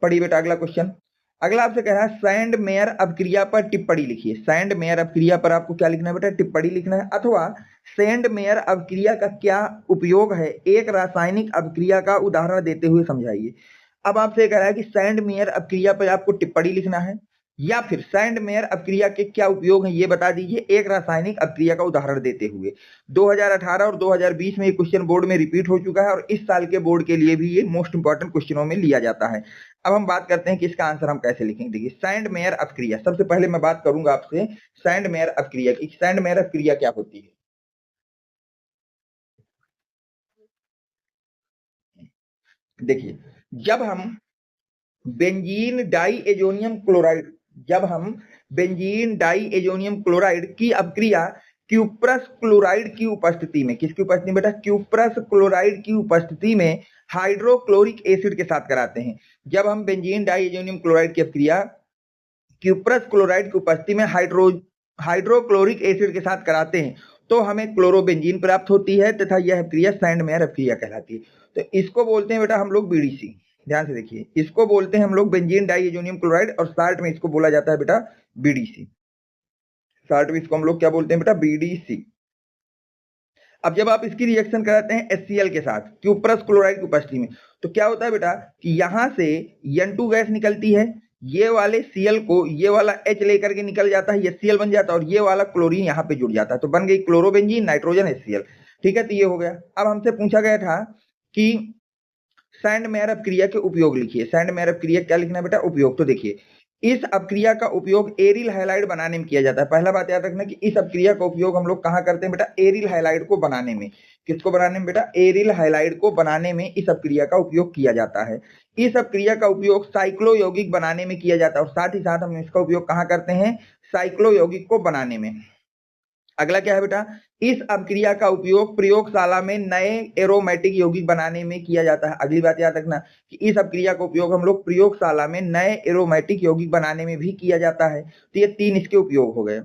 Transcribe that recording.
पढ़िए बेटा अगला क्वेश्चन। अगला आपसे कह रहा है सैंड मेयर अपक्रिया पर टिप्पणी लिखिए। सैंड मेयर अपक्रिया पर आपको क्या लिखना है बेटा? टिप्पणी लिखना है। अथवा सैंड मेयर अपक्रिया का क्या उपयोग है, एक रासायनिक अपक्रिया का उदाहरण देते हुए समझाइए। अब आपसे कह रहा है कि सैंड मेयर अपक्रिया पर आपको टिप्पणी लिखना है, या फिर सैंड मेयर अपक्रिया के क्या उपयोग हैं ये बता दीजिए एक रासायनिक अपक्रिया का उदाहरण देते हुए। 2018 और 2020 में ये क्वेश्चन बोर्ड में रिपीट हो चुका है और इस साल के बोर्ड के लिए भी ये मोस्ट इंपॉर्टेंट क्वेश्चनों में लिया जाता है। अब हम बात करते हैं कि इसका आंसर हम कैसे लिखेंगे। देखिए सैंड मेयर अपक्रिया, सबसे पहले मैं बात करूंगा आपसे सैंड मेयर अपक्रिया की। सैंड मेयर अपक्रिया क्या होती है? देखिए जब हम बेंजीन डाई एजोनियम क्लोराइड, जब हम बेंजीन डाई एजोनियम क्लोराइड की अपक्रिया क्यूप्रस क्लोराइड की उपस्थिति में, किसकी उपस्थिति में बेटा? क्यूप्रस क्लोराइड की उपस्थिति में हाइड्रोक्लोरिक एसिड के साथ कराते हैं। जब हम बेंजीन डाई एजोनियम क्लोराइड की अपक्रिया क्यूप्रस क्लोराइड की उपस्थिति में हाइड्रोक्लोरिक एसिड के साथ कराते हैं तो हमें क्लोरोबेंजीन प्राप्त होती है तथा यह अपक्रिया सैंड मेयर अपक्रिया कहलाती है। तो इसको बोलते हैं बेटा हम लोग बीडीसी। ध्यान से देखिए, इसको बोलते हैं हम लोग बेंजीन डाई एजोनियम क्लोराइड और शार्ट में इसको बोला जाता है बेटा बीडीसी। शार्ट में इसको हम लोग क्या बोलते हैं बेटा? बीडीसी। अब जब आप इसकी रिएक्शन कराते हैं HCl के साथ क्यूप्रस क्लोराइड की उपस्थिति में तो क्या होता है बेटा कि यहां से N2 गैस निकलती है, ये वाले Cl को ये वाला H लेकर के निकल जाता है, ये Cl बन जाता है और ये वाला क्लोरीन यहाँ पे जुड़ जाता है, तो बन गई क्लोरोबेंजीन नाइट्रोजन HCl। ठीक है, तो ये हो गया। अब हमसे पूछा गया था कि सैंड मेयर अपक्रिया के उपयोग लिखिए। सैंड मेयर अपक्रिया क्या लिखना है बेटा? उपयोग। तो देखिए इस अपक्रिया का उपयोग एरिल हैलाइड बनाने में किया जाता है। पहला बात याद रखना कि इस अपक्रिया का उपयोग हम लोग कहाँ करते हैं बेटा? एरिल हैलाइड को बनाने में। किसको बनाने में बेटा? एरिल हैलाइड को बनाने में इस अपक्रिया का उपयोग किया जाता है। इस अपक्रिया का उपयोग साइक्लो यौगिक बनाने में किया जाता है और साथ ही साथ हम इसका उपयोग कहाँ करते हैं? साइक्लो यौगिक को बनाने में। अगला क्या है बेटा? इस अपक्रिया का उपयोग प्रयोगशाला में नए एरोमेटिक यौगिक बनाने में किया जाता है। अगली बात याद रखना कि इस अपक्रिया का उपयोग हम लोग प्रयोगशाला में नए एरोमेटिक यौगिक बनाने में भी किया जाता है। तो ये तीन इसके उपयोग हो गए।